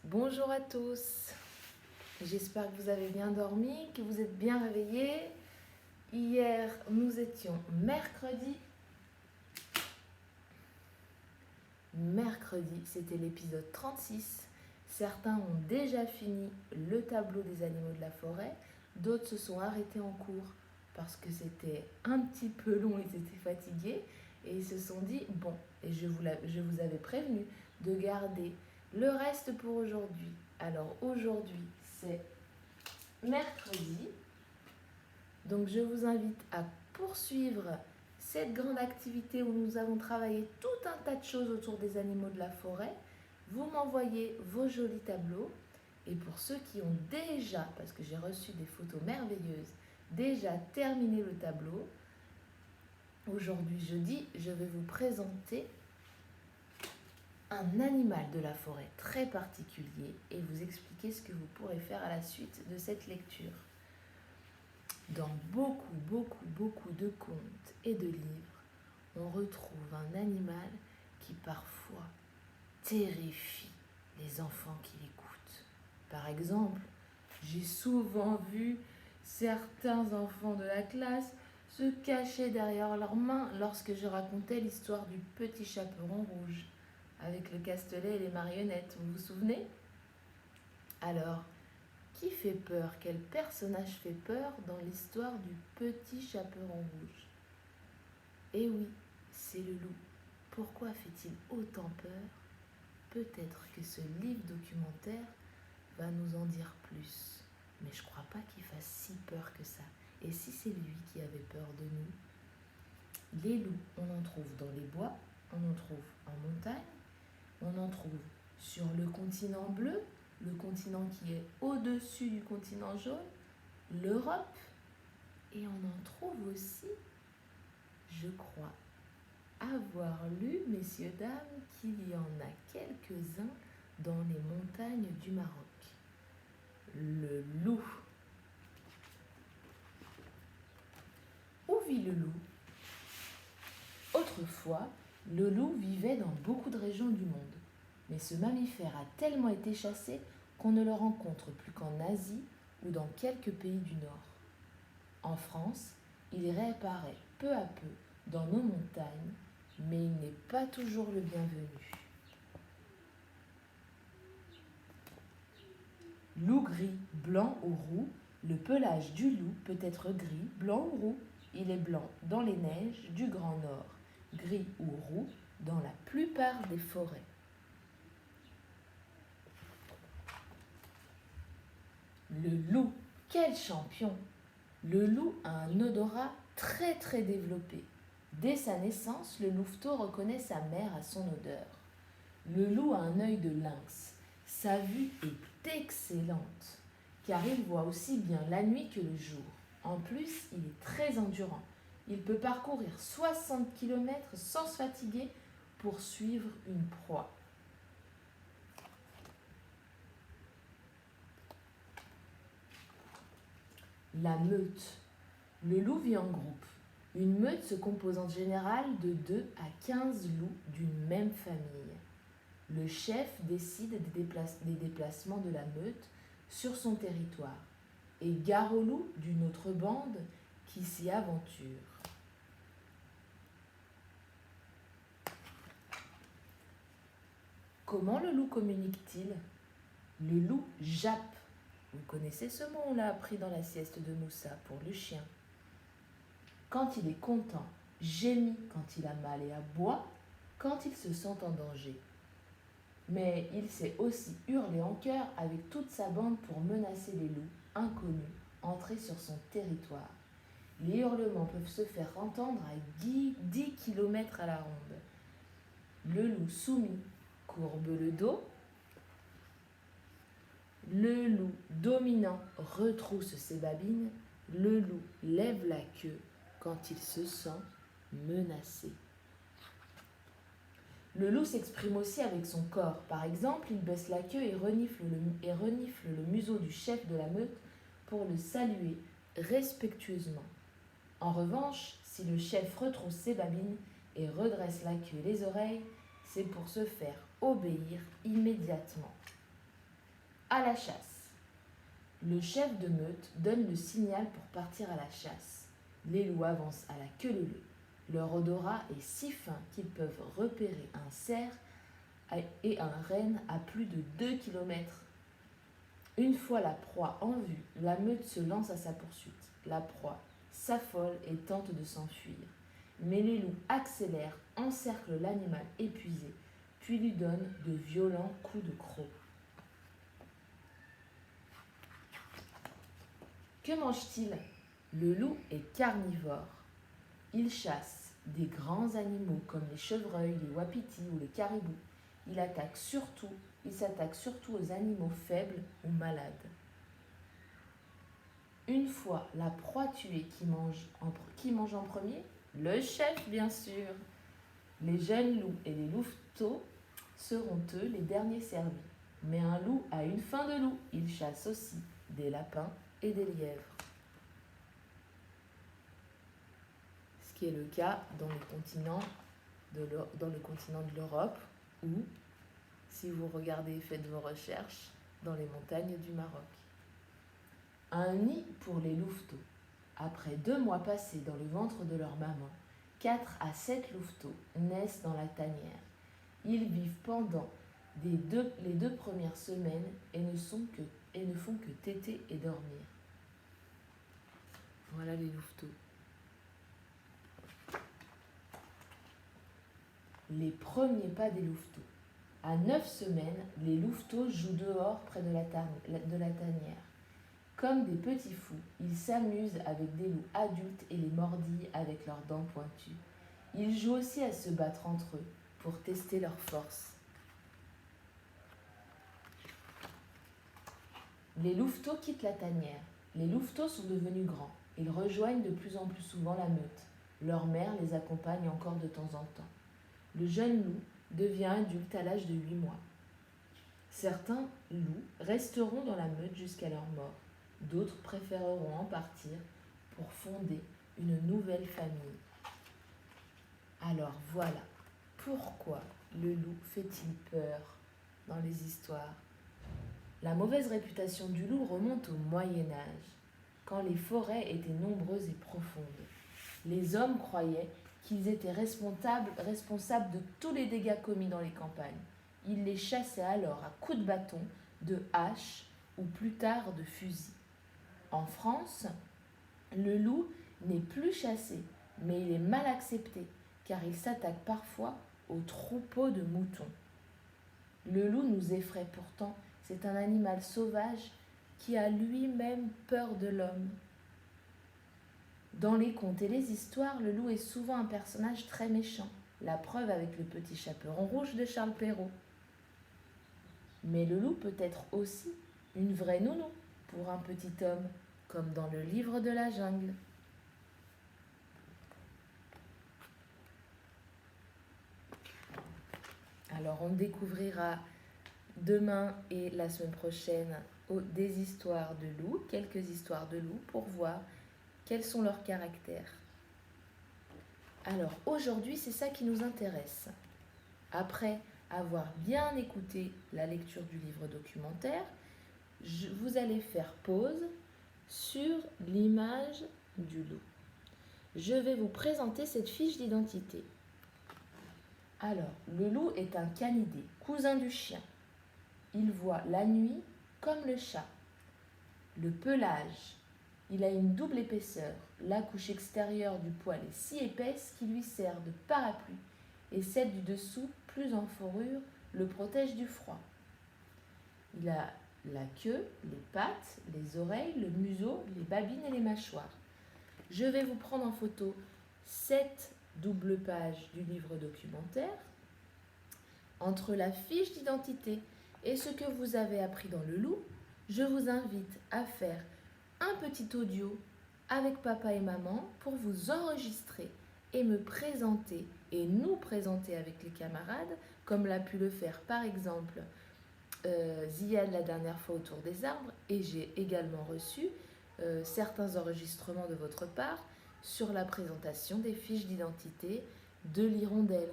Bonjour à tous, j'espère que vous avez bien dormi, que vous êtes bien réveillés. Hier, nous étions mercredi. Mercredi, c'était l'épisode 36. Certains ont déjà fini le tableau des animaux de la forêt, d'autres se sont arrêtés en cours parce que c'était un petit peu long, ils étaient fatigués et ils se sont dit, bon, et je vous avais prévenu de garder le reste pour aujourd'hui. Alors aujourd'hui, c'est mercredi, donc je vous invite à poursuivre cette grande activité où nous avons travaillé tout un tas de choses autour des animaux de la forêt. Vous m'envoyez vos jolis tableaux. Et pour ceux qui ont déjà, parce que j'ai reçu des photos merveilleuses, déjà terminé le tableau, aujourd'hui jeudi, je vais vous présenter un animal de la forêt très particulier et vous expliquer ce que vous pourrez faire à la suite de cette lecture. Dans beaucoup de contes et de livres, on retrouve un animal qui parfois terrifie les enfants qui l'écoutent. Par exemple, j'ai souvent vu certains enfants de la classe se cacher derrière leurs mains lorsque je racontais l'histoire du petit chaperon rouge avec le castelet et les marionnettes, vous vous souvenez? Alors, qui fait peur? Quel personnage fait peur dans l'histoire du petit chaperon rouge? Eh oui, c'est le loup. Pourquoi fait-il autant peur? Peut-être que ce livre documentaire va nous en dire plus. Mais je crois pas qu'il fasse si peur que ça. Et si c'est lui qui avait peur de nous? Les loups, on en trouve dans les bois, on en trouve en montagne, on en trouve sur le continent bleu, le continent qui est au-dessus du continent jaune, l'Europe, et on en trouve aussi, je crois, avoir lu, messieurs, dames, qu'il y en a quelques-uns dans les montagnes du Maroc. Le loup. Où vit le loup? Autrefois, le loup vivait dans beaucoup de régions du monde. Mais ce mammifère a tellement été chassé qu'on ne le rencontre plus qu'en Asie ou dans quelques pays du Nord. En France, il réapparaît peu à peu dans nos montagnes, mais il n'est pas toujours le bienvenu. Loup gris, blanc ou roux, le pelage du loup peut être gris, blanc ou roux. Il est blanc dans les neiges du Grand Nord, gris ou roux dans la plupart des forêts. Le loup, quel champion! Le loup a un odorat très développé. Dès sa naissance, le louveteau reconnaît sa mère à son odeur. Le loup a un œil de lynx. Sa vue est excellente, car il voit aussi bien la nuit que le jour. En plus, il est très endurant. Il peut parcourir 60 km sans se fatiguer pour suivre une proie. La meute. Le loup vit en groupe. Une meute se compose en général de 2 à 15 loups d'une même famille. Le chef décide des déplacements de la meute sur son territoire et gare au loup d'une autre bande qui s'y aventure. Comment le loup communique-t-il? Le loup jappe. Vous connaissez ce mot, on l'a appris dans la sieste de Moussa pour le chien. Quand il est content, gémit quand il a mal et aboie quand il se sent en danger. Mais il sait aussi hurler en chœur avec toute sa bande pour menacer les loups inconnus entrés sur son territoire. Les hurlements peuvent se faire entendre à 10 km à la ronde. Le loup soumis courbe le dos. Le loup dominant retrousse ses babines. Le loup lève la queue quand il se sent menacé. Le loup s'exprime aussi avec son corps. Par exemple, il baisse la queue et renifle le museau du chef de la meute pour le saluer respectueusement. En revanche, si le chef retrousse ses babines et redresse la queue et les oreilles, c'est pour se faire obéir immédiatement. À la chasse. Le chef de meute donne le signal pour partir à la chasse. Les loups avancent à la queue leu-leu. Leur odorat est si fin qu'ils peuvent repérer un cerf et un renne à plus de 2 kilomètres. Une fois la proie en vue, la meute se lance à sa poursuite. La proie s'affole et tente de s'enfuir. Mais les loups accélèrent, encerclent l'animal épuisé, puis lui donnent de violents coups de croc. Que mange-t-il? Le loup est carnivore. Il chasse des grands animaux comme les chevreuils, les wapitis ou les caribous. Il s'attaque surtout aux animaux faibles ou malades. Une fois la proie tuée, qui mange en premier? Le chef, bien sûr. Les jeunes loups et les louveteaux seront eux les derniers servis. Mais un loup a une faim de loup. Il chasse aussi des lapins et des lièvres. Ce qui est le cas dans le continent de l'Europe ou, si vous regardez et faites vos recherches, dans les montagnes du Maroc. Un nid pour les louveteaux. Après 2 mois passés dans le ventre de leur maman, 4 à 7 louveteaux naissent dans la tanière. Ils vivent pendant les 2 premières semaines et ne font que téter et dormir. Voilà les louveteaux. Les premiers pas des louveteaux. À 9 semaines, les louveteaux jouent dehors près de la tanière. Comme des petits fous, ils s'amusent avec des loups adultes et les mordillent avec leurs dents pointues. Ils jouent aussi à se battre entre eux pour tester leur force. Les louveteaux quittent la tanière. Les louveteaux sont devenus grands. Ils rejoignent de plus en plus souvent la meute. Leur mère les accompagne encore de temps en temps. Le jeune loup devient adulte à l'âge de 8 mois. Certains loups resteront dans la meute jusqu'à leur mort. D'autres préféreront en partir pour fonder une nouvelle famille. Alors voilà, pourquoi le loup fait-il peur dans les histoires? La mauvaise réputation du loup remonte au Moyen Âge, quand les forêts étaient nombreuses et profondes. Les hommes croyaient qu'ils étaient responsables de tous les dégâts commis dans les campagnes. Ils les chassaient alors à coups de bâton, de hache ou plus tard de fusil. En France, le loup n'est plus chassé, mais il est mal accepté, car il s'attaque parfois aux troupeaux de moutons. Le loup nous effraie pourtant, c'est un animal sauvage qui a lui-même peur de l'homme. Dans les contes et les histoires, le loup est souvent un personnage très méchant, la preuve avec le petit chaperon rouge de Charles Perrault. Mais le loup peut être aussi une vraie nounou pour un petit homme, comme dans le livre de la jungle. Alors on découvrira demain et la semaine prochaine des histoires de loups, quelques histoires de loups pour voir quels sont leurs caractères. Alors aujourd'hui, c'est ça qui nous intéresse. Après avoir bien écouté la lecture du livre documentaire, vous allez faire pause sur l'image du loup. Je vais vous présenter cette fiche d'identité. Alors, le loup est un canidé, cousin du chien. Il voit la nuit comme le chat. Le pelage, il a une double épaisseur. La couche extérieure du poil est si épaisse qu'il lui sert de parapluie et celle du dessous, plus en fourrure, le protège du froid. Il a la queue, les pattes, les oreilles, le museau, les babines et les mâchoires. Je vais vous prendre en photo cette double page du livre documentaire. Entre la fiche d'identité et ce que vous avez appris dans le loup, je vous invite à faire un petit audio avec papa et maman pour vous enregistrer et me présenter et nous présenter avec les camarades, comme l'a pu le faire par exemple Ziad la dernière fois autour des arbres, et j'ai également reçu certains enregistrements de votre part sur la présentation des fiches d'identité de l'hirondelle.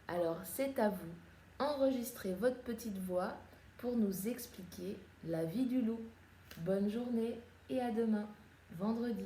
Alors c'est à vous, enregistrez votre petite voix pour nous expliquer la vie du loup. Bonne journée et à demain, vendredi.